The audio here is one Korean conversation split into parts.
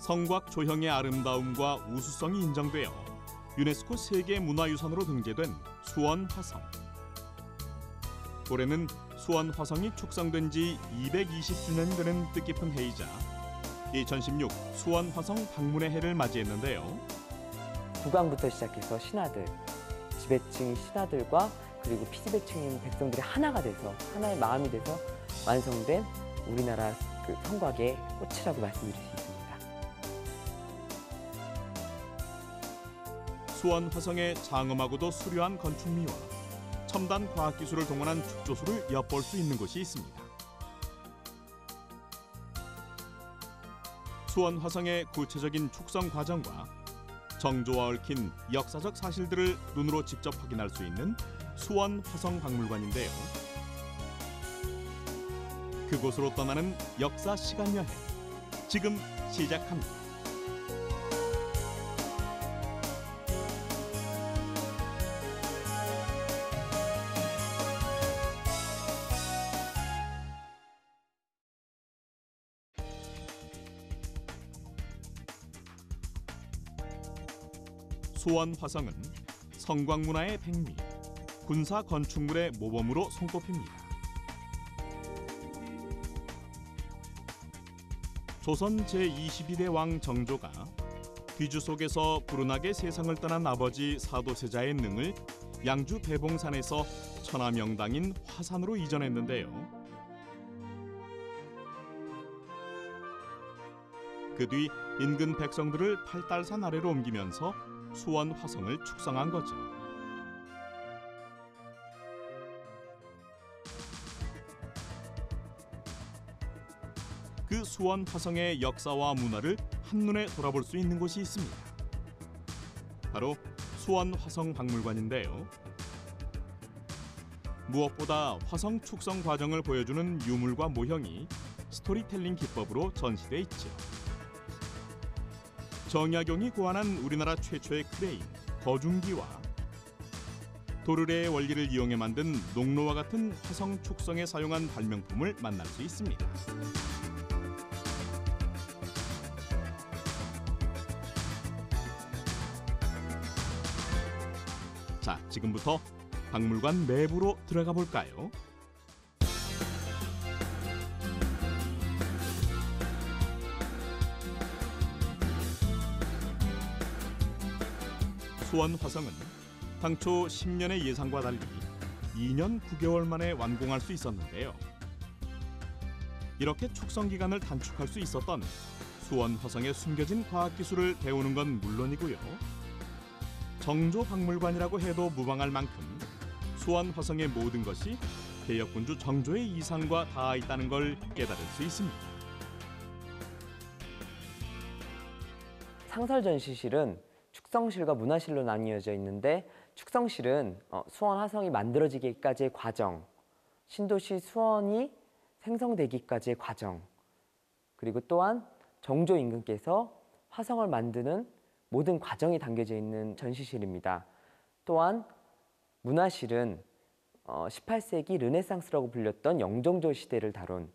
성곽 조형의 아름다움과 우수성이 인정되어 유네스코 세계문화유산으로 등재된 수원 화성. 올해는 수원 화성이 축성된 지 220주년이 되는 뜻깊은 해이자 2016 수원 화성 방문의 해를 맞이했는데요. 구강부터 시작해서 신하들, 지배층 신하들과 그리고 피지배층인 백성들이 하나가 돼서 하나의 마음이 돼서 완성된 우리나라 그 성곽의 꽃이라고 말씀드릴 수 있습니다. 수원 화성의 장엄하고도 수려한 건축미와 첨단 과학기술을 동원한 축조소를 엿볼 수 있는 곳이 있습니다. 수원 화성의 구체적인 축성 과정과 정조와 얽힌 역사적 사실들을 눈으로 직접 확인할 수 있는 수원 화성 박물관인데요. 그곳으로 떠나는 역사 시간 여행, 지금 시작합니다. 수원 화성은 성곽 문화의 백미, 군사 건축물의 모범으로 손꼽힙니다. 조선 제22대 왕 정조가 귀주 속에서 불운하게 세상을 떠난 아버지 사도세자의 능을 양주 대봉산에서 천하명당인 화산으로 이전했는데요. 그 뒤 인근 백성들을 팔달산 아래로 옮기면서 수원 화성을 축성한 거죠. 그 수원 화성의 역사와 문화를 한눈에 돌아볼 수 있는 곳이 있습니다. 바로 수원 화성 박물관인데요. 무엇보다 화성 축성 과정을 보여주는 유물과 모형이 스토리텔링 기법으로 전시돼 있죠. 정약용이 고안한 우리나라 최초의 크레인, 거중기와 도르래의 원리를 이용해 만든 농로와 같은 화성 축성에 사용한 발명품을 만날 수 있습니다. 자, 지금부터 박물관 내부로 들어가 볼까요? 수원 화성은 당초 10년의 예상과 달리 2년 9개월 만에 완공할 수 있었는데요. 이렇게 축성 기간을 단축할 수 있었던 수원 화성의 숨겨진 과학기술을 배우는 건 물론이고요. 정조박물관이라고 해도 무방할 만큼 수원 화성의 모든 것이 개혁군주 정조의 이상과 닿아 있다는 걸 깨달을 수 있습니다. 상설전시실은 축성실과 문화실로 나뉘어져 있는데, 축성실은 수원 화성이 만들어지기까지의 과정, 신도시 수원이 생성되기까지의 과정, 그리고 또한 정조 임금께서 화성을 만드는 모든 과정이 담겨져 있는 전시실입니다. 또한 문화실은 18세기 르네상스라고 불렸던 영정조 시대를 다룬,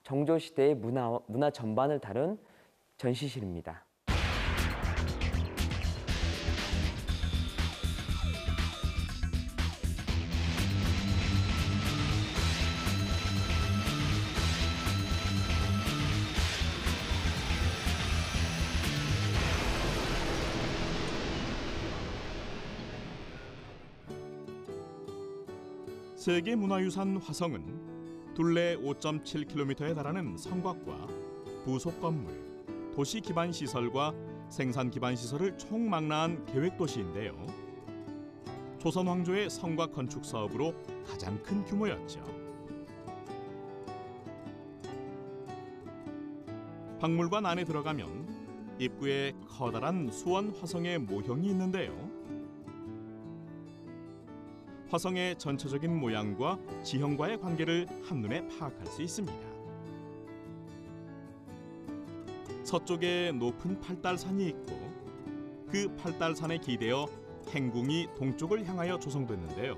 정조 시대의 문화 전반을 다룬 전시실입니다. 세계문화유산 화성은 둘레 5.7km에 달하는 성곽과 부속 건물, 도시 기반 시설과 생산 기반 시설을 총망라한 계획도시인데요. 조선 왕조의 성곽 건축 사업으로 가장 큰 규모였죠. 박물관 안에 들어가면 입구에 커다란 수원 화성의 모형이 있는데요. 화성의 전체적인 모양과 지형과의 관계를 한눈에 파악할 수 있습니다. 서쪽에 높은 팔달산이 있고 그 팔달산에 기대어 행궁이 동쪽을 향하여 조성됐는데요.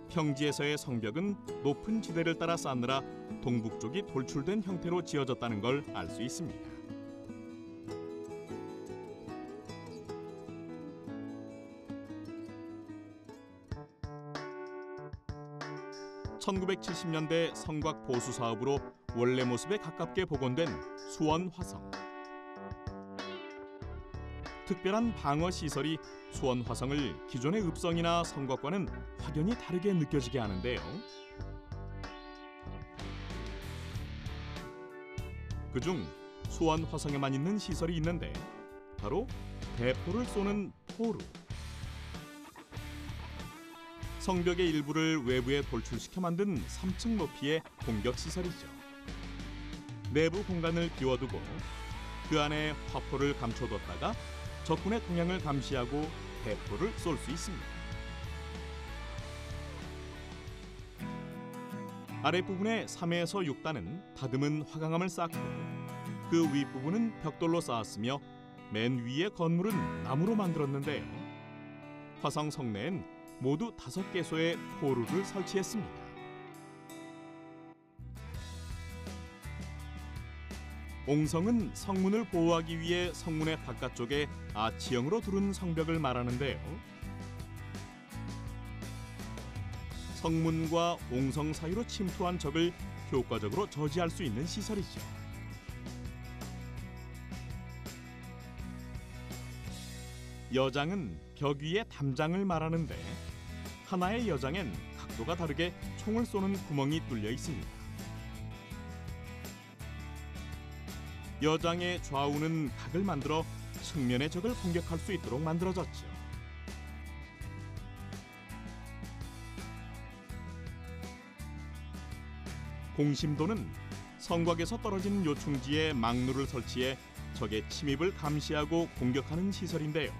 평지에서의 성벽은 높은 지대를 따라 쌓느라 동북쪽이 돌출된 형태로 지어졌다는 걸 알 수 있습니다. 1970년대 성곽 보수 사업으로 원래 모습에 가깝게 복원된 수원 화성. 특별한 방어 시설이 수원 화성을 기존의 읍성이나 성곽과는 확연히 다르게 느껴지게 하는데요. 그중 수원 화성에만 있는 시설이 있는데 바로 대포를 쏘는 포루. 성벽의 일부를 외부에 돌출시켜 만든 3층 높이의 공격 시설이죠. 내부 공간을 비워두고 그 안에 화포를 감춰뒀다가 적군의 동향을 감시하고 대포를 쏠 수 있습니다. 아랫부분의 3에서 6단은 다듬은 화강암을 쌓고 그 윗부분은 벽돌로 쌓았으며 맨 위의 건물은 나무로 만들었는데요. 화성 성내엔 모두 5개소의 포루를 설치했습니다. 옹성은 성문을 보호하기 위해 성문의 바깥쪽에 아치형으로 두른 성벽을 말하는데요. 성문과 옹성 사이로 침투한 적을 효과적으로 저지할 수 있는 시설이죠. 여장은 벽 위에 담장을 말하는데 하나의 여장엔 각도가 다르게 총을 쏘는 구멍이 뚫려 있습니다. 여장의 좌우는 각을 만들어 측면의 적을 공격할 수 있도록 만들어졌죠. 공심도는 성곽에서 떨어진 요충지에 망루를 설치해 적의 침입을 감시하고 공격하는 시설인데요.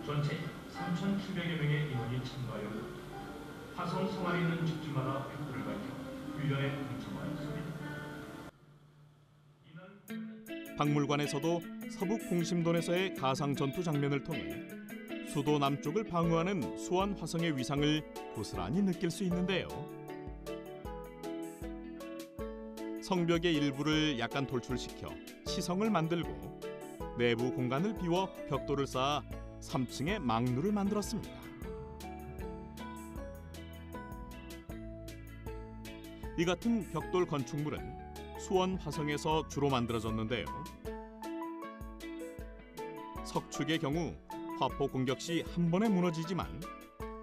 전체 3,700여 명의 인원이 참가하여 화성 성안에 있는 집집마다 벽돌을 밝혀 훈련에 동참하였습니다. 박물관에서도 서북 공심돈에서의 가상 전투 장면을 통해 수도 남쪽을 방어하는 수원 화성의 위상을 고스란히 느낄 수 있는데요. 성벽의 일부를 약간 돌출시켜 시성을 만들고 내부 공간을 비워 벽돌을 쌓아 3층에 망루를 만들었습니다. 이 같은 벽돌 건축물은 수원 화성에서 주로 만들어졌는데요. 석축의 경우 화포 공격 시 한 번에 무너지지만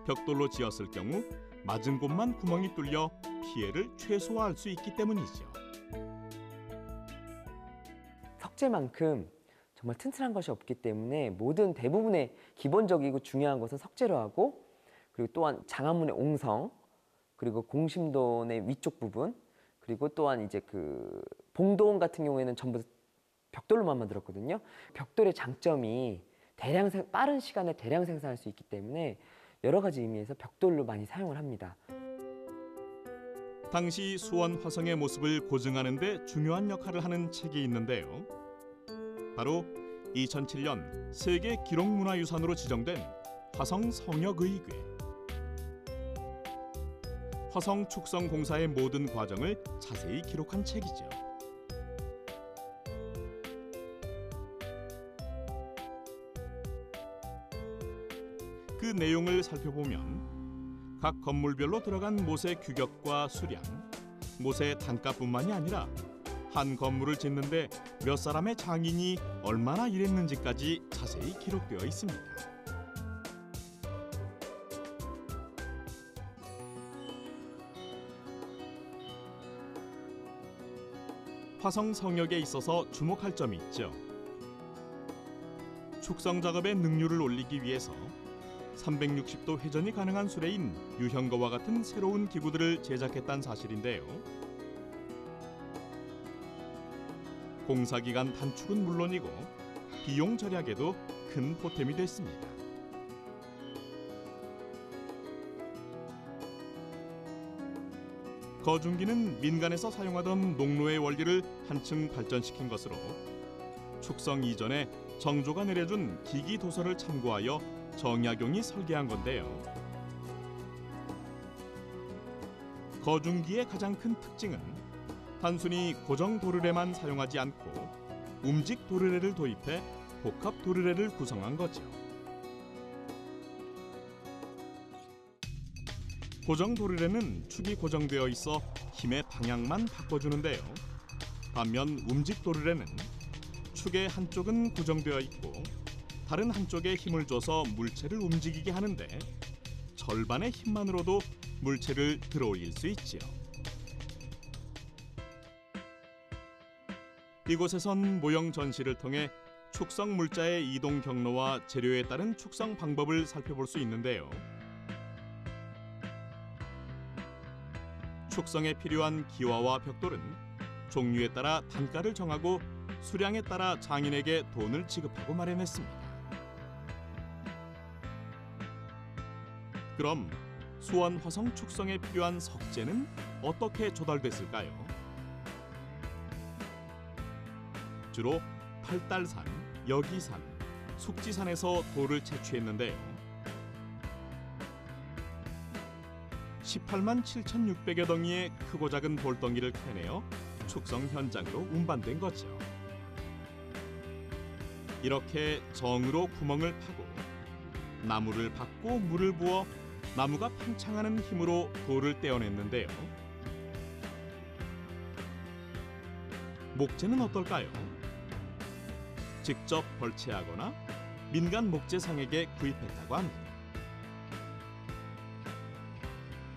벽돌로 지었을 경우 맞은 곳만 구멍이 뚫려 피해를 최소화할 수 있기 때문이죠. 석재만큼 정말 튼튼한 것이 없기 때문에 모든 대부분의 기본적이고 중요한 것은 석재로 하고, 그리고 또한 장안문의 옹성, 그리고 공심돈의 위쪽 부분, 그리고 또한 이제 그 봉도원 같은 경우에는 전부 벽돌로만 만들었거든요. 벽돌의 장점이 빠른 시간에 대량 생산할 수 있기 때문에 여러 가지 의미에서 벽돌로 많이 사용을 합니다. 당시 수원 화성의 모습을 고증하는 데 중요한 역할을 하는 책이 있는데요. 바로 2007년 세계 기록문화유산으로 지정된 화성 성역의궤. 화성 축성 공사의 모든 과정을 자세히 기록한 책이죠. 그 내용을 살펴보면 각 건물별로 들어간 못의 규격과 수량, 못의 단가뿐만이 아니라 한 건물을 짓는데 몇 사람의 장인이 얼마나 일했는지까지 자세히 기록되어 있습니다. 화성 성역에 있어서 주목할 점이 있죠. 축성 작업의 능률을 올리기 위해서 360도 회전이 가능한 수레인 유형거와 같은 새로운 기구들을 제작했다는 사실인데요. 공사기간 단축은 물론이고 비용 절약에도 큰 보탬이 됐습니다. 거중기는 민간에서 사용하던 농로의 원리를 한층 발전시킨 것으로 축성 이전에 정조가 내려준 기기 도서를 참고하여 정약용이 설계한 건데요. 거중기의 가장 큰 특징은 단순히 고정 도르래만 사용하지 않고 움직 도르래를 도입해 복합 도르래를 구성한 거죠. 고정 도르래는 축이 고정되어 있어 힘의 방향만 바꿔주는데요. 반면 움직 도르래는 축의 한쪽은 고정되어 있고 다른 한쪽에 힘을 줘서 물체를 움직이게 하는데 절반의 힘만으로도 물체를 들어올릴 수 있지요. 이곳에선 모형 전시를 통해 축성 물자의 이동 경로와 재료에 따른 축성 방법을 살펴볼 수 있는데요. 축성에 필요한 기와와 벽돌은 종류에 따라 단가를 정하고 수량에 따라 장인에게 돈을 지급하고 마련했습니다. 그럼 수원 화성 축성에 필요한 석재는 어떻게 조달됐을까요? 주로 팔달산, 여기산, 숙지산에서 돌을 채취했는데요. 18만 7,600여 덩이의 크고 작은 돌덩이를 캐내어 축성 현장으로 운반된 거죠. 이렇게 정으로 구멍을 파고 나무를 박고 물을 부어 나무가 팽창하는 힘으로 돌을 떼어냈는데요. 목재는 어떨까요? 직접 벌채하거나 민간 목재상에게 구입했다고 합니다.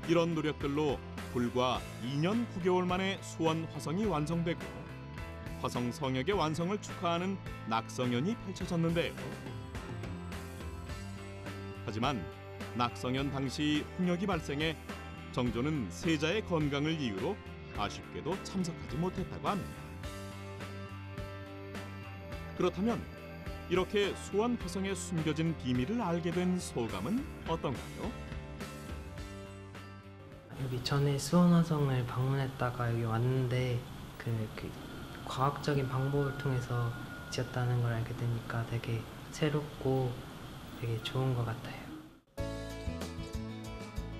이런 노력들로 불과 2년 9개월 만에 수원 화성이 완성되고 화성 성역의 완성을 축하하는 낙성연이 펼쳐졌는데요. 하지만 낙성연 당시 홍역이 발생해 정조는 세자의 건강을 이유로 아쉽게도 참석하지 못했다고 합니다. 그렇다면 이렇게 수원 화성에 숨겨진 비밀을 알게 된 소감은 어떤가요? 여기 전에 수원 화성을 방문했다가 여기 왔는데 그 과학적인 방법을 통해서 지었다는 걸 알게 되니까 되게 새롭고 되게 좋은 것 같아요.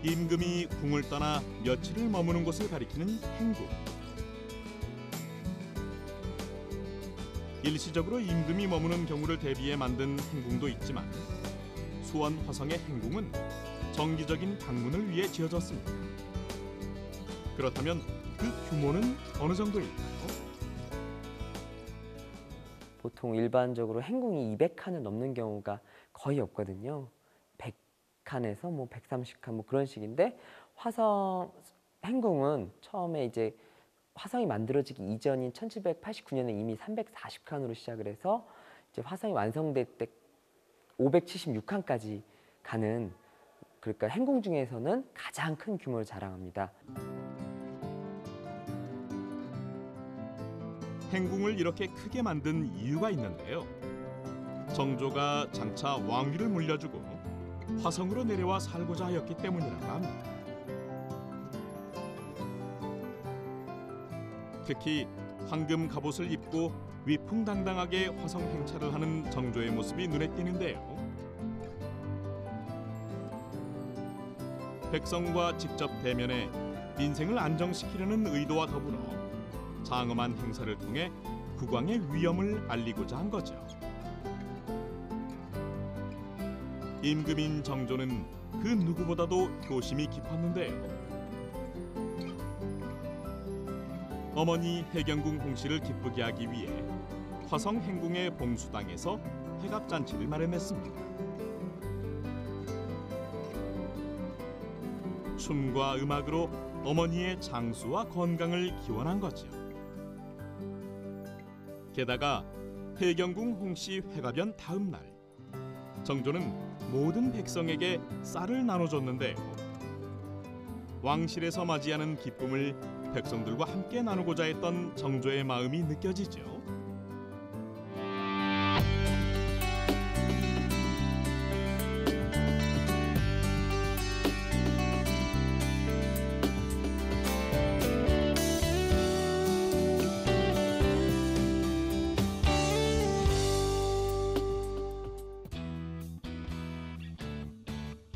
임금이 궁을 떠나 며칠을 머무는 곳을 가리키는 행궁. 일시적으로 임금이 머무는 경우를 대비해 만든 행궁도 있지만 수원 화성의 행궁은 정기적인 방문을 위해 지어졌습니다. 그렇다면 그 규모는 어느 정도일까요? 보통 일반적으로 행궁이 200칸을 넘는 경우가 거의 없거든요. 100칸에서 뭐 130칸 뭐 그런 식인데 화성 행궁은 처음에 이제 화성이 만들어지기 이전인 1789년에 이미 340칸으로 시작을 해서 이제 화성이 완성될 때 576칸까지 가는, 그러니까 행궁 중에서는 가장 큰 규모를 자랑합니다. 행궁을 이렇게 크게 만든 이유가 있는데요. 정조가 장차 왕위를 물려주고 화성으로 내려와 살고자 하였기 때문이라고 합니다. 특히 황금 갑옷을 입고 위풍당당하게 화성 행차를 하는 정조의 모습이 눈에 띄는데요. 백성과 직접 대면해 민생을 안정시키려는 의도와 더불어 장엄한 행사를 통해 국왕의 위엄을 알리고자 한 거죠. 임금인 정조는 그 누구보다도 효심이 깊었는데요. 어머니 해경궁 홍씨를 기쁘게 하기 위해 화성 행궁의 봉수당에서 회갑잔치를 마련했습니다. 춤과 음악으로 어머니의 장수와 건강을 기원한 거죠. 게다가 해경궁 홍씨 회갑연 다음 날 정조는 모든 백성에게 쌀을 나눠줬는데요. 왕실에서 맞이하는 기쁨을 백성들과 함께 나누고자 했던 정조의 마음이 느껴지죠.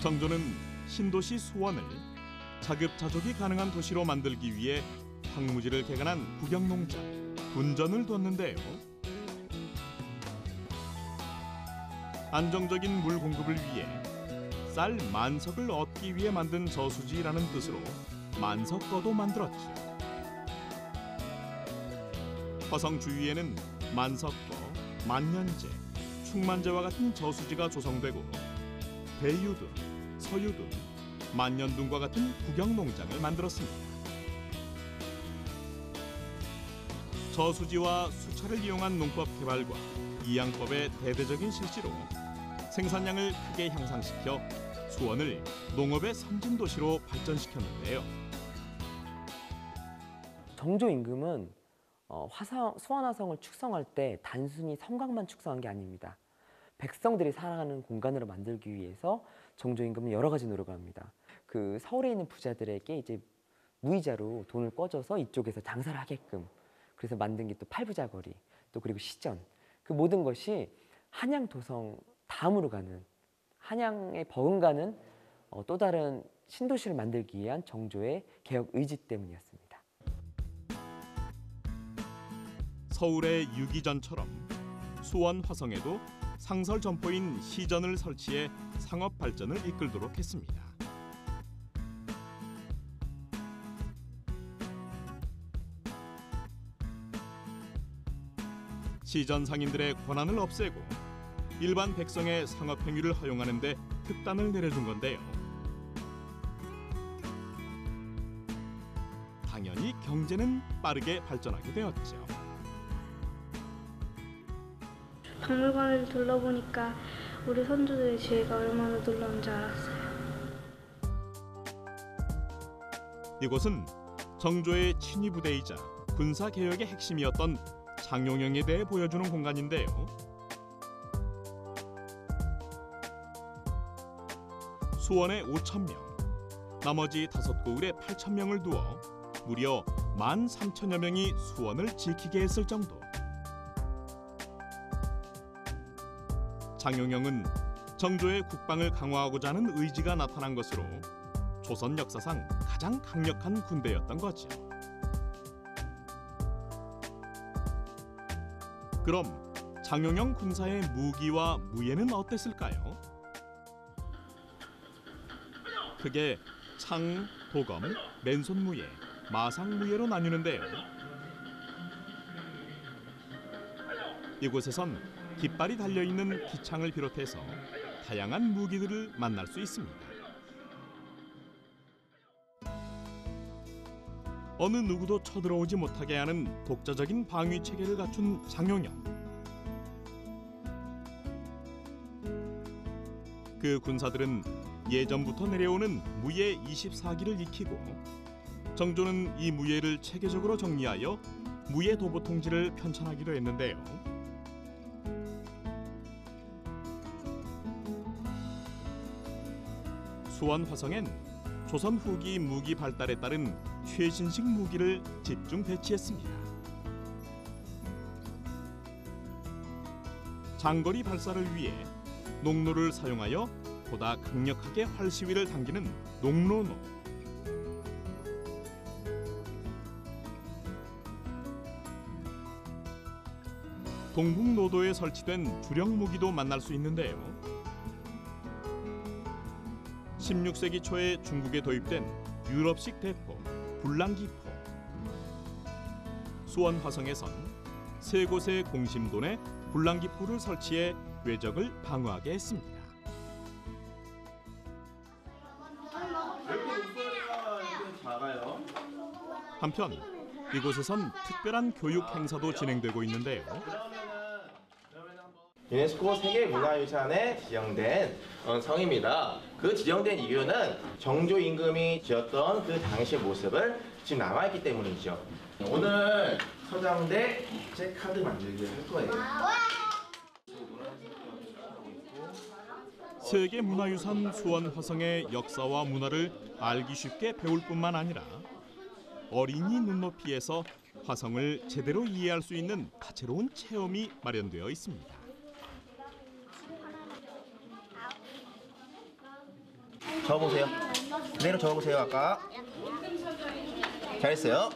정조는 신도시 수원을 자급자족이 가능한 도시로 만들기 위해 황무지를 개간한 구경농장, 군전을 뒀는데요. 안정적인 물 공급을 위해 쌀 만석을 얻기 위해 만든 저수지라는 뜻으로 만석거도 만들었죠. 화성 주위에는 만석거, 만년제, 충만제와 같은 저수지가 조성되고 대유등, 서유등, 만년등과 같은 구경농장을 만들었습니다. 저수지와 수차를 이용한 농법 개발과 이양법의 대대적인 실시로 생산량을 크게 향상시켜 수원을 농업의 선진도시로 발전시켰는데요. 정조 임금은 수원 화성을 축성할 때 단순히 성곽만 축성한 게 아닙니다. 백성들이 살아가는 공간으로 만들기 위해서 정조 임금은 여러 가지 노력을 합니다. 그 서울에 있는 부자들에게 이제 무이자로 돈을 꿔줘서 이쪽에서 장사를 하게끔, 그래서 만든 게 또 팔부자거리, 또 그리고 시전, 그 모든 것이 한양 도성 다음으로 가는, 한양에 버금가는 또 다른 신도시를 만들기 위한 정조의 개혁 의지 때문이었습니다. 서울의 유기전처럼 수원 화성에도 상설 점포인 시전을 설치해 상업 발전을 이끌도록 했습니다. 시전 상인들의 권한을 없애고 일반 백성의 상업 행위를 허용하는 데 특단을 내려준 건데요. 당연히 경제는 빠르게 발전하게 되었죠. 박물관을 둘러보니까 우리 선조들의 지혜가 얼마나 놀라운지 알았어요. 이곳은 정조의 친위 부대이자 군사 개혁의 핵심이었던 장용영에 대해 보여주는 공간인데요. 수원에 5,000명, 나머지 5고을에 8,000명을 두어 무려 13,000여 명이 수원을 지키게 했을 정도. 장용영은 정조의 국방을 강화하고자 하는 의지가 나타난 것으로 조선 역사상 가장 강력한 군대였던 거죠. 그럼 장용영 군사의 무기와 무예는 어땠을까요? 크게 창, 도검, 맨손무예, 마상무예로 나뉘는데요. 이곳에선 깃발이 달려있는 기창을 비롯해서 다양한 무기들을 만날 수 있습니다. 어느 누구도 쳐들어오지 못하게 하는 독자적인 방위 체계를 갖춘 장용영. 그 군사들은 예전부터 내려오는 무예 24기를 익히고 정조는 이 무예를 체계적으로 정리하여 무예 도보 통지를 편찬하기도 했는데요. 수원 화성엔 조선 후기 무기 발달에 따른 최신식 무기를 집중 배치했습니다. 장거리 발사를 위해 농로를 사용하여 보다 강력하게 활시위를 당기는 농로노, 동북노도에 설치된 주력 무기도 만날 수 있는데요. 16세기 초에 중국에 도입된 유럽식 대포, 불랑기포. 수원 화성에선 3곳의 공심돈에 불랑기포를 설치해 외적을 방어하게 했습니다. 한편 이곳에선 특별한 교육 행사도 진행되고 있는데요. 유네스코 세계문화유산에 지정된 성입니다. 그 지정된 이유는 정조 임금이 지었던 그 당시의 모습을 지금 남아있기 때문이죠. 오늘 서장대 국제 카드 만들기를 할 거예요. 세계문화유산 수원 화성의 역사와 문화를 알기 쉽게 배울 뿐만 아니라 어린이 눈높이에서 화성을 제대로 이해할 수 있는 다채로운 체험이 마련되어 있습니다. 적어보세요. 그대로 적어보세요. 아까 잘했어요.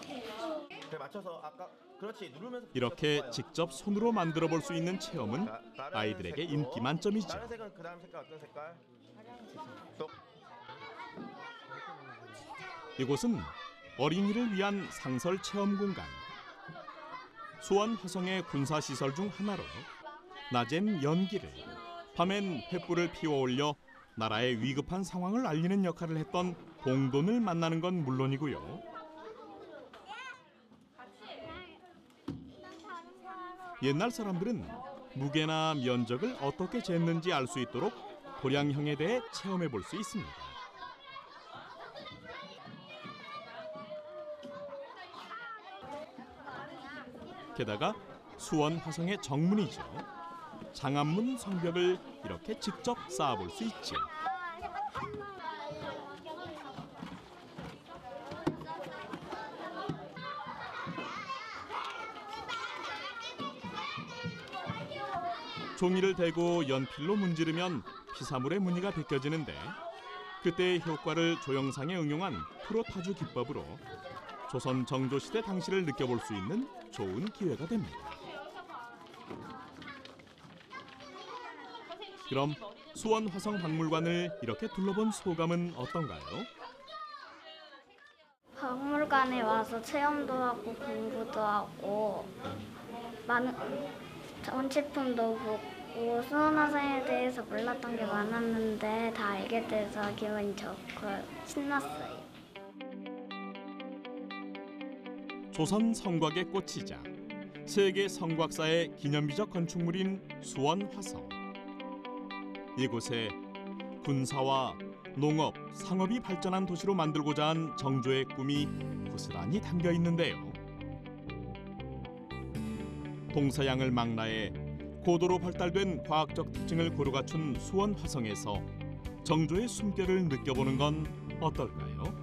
그래, 맞춰서 아까 그렇지 누르면서 이렇게 직접 손으로 만들어 볼 수 있는 체험은 자, 다른 아이들에게 색도. 인기 만점이죠. 다른 색은 그 다음 색깔 어떤 색깔? 또 이곳은 어린이를 위한 상설 체험 공간. 수원 화성의 군사 시설 중 하나로 낮엔 연기를, 밤엔 횃불을 피워 올려 나라의 위급한 상황을 알리는 역할을 했던 봉돈을 만나는 건 물론이고요. 옛날 사람들은 무게나 면적을 어떻게 쟀는지 알 수 있도록 도량형에 대해 체험해 볼 수 있습니다. 게다가 수원 화성의 정문이죠. 장안문 성벽을 이렇게 직접 쌓아볼 수 있죠. 종이를 대고 연필로 문지르면 피사물의 무늬가 벗겨지는데 그때의 효과를 조형상에 응용한 프로타주 기법으로 조선 정조시대 당시를 느껴볼 수 있는 좋은 기회가 됩니다. 그럼 수원 화성박물관을 이렇게 둘러본 소감은 어떤가요? 박물관에 와서 체험도 하고 공부도 하고 많은 전시품도 보고 수원 화성에 대해서 몰랐던 게 많았는데 다 알게 돼서 기분이 좋고 신났어요. 조선 성곽의 꽃이자 세계 성곽사의 기념비적 건축물인 수원 화성. 이곳에 군사와 농업, 상업이 발전한 도시로 만들고자 한 정조의 꿈이 고스란히 담겨 있는데요. 동서양을 망라해 고도로 발달된 과학적 특징을 고루 갖춘 수원 화성에서 정조의 숨결을 느껴보는 건 어떨까요?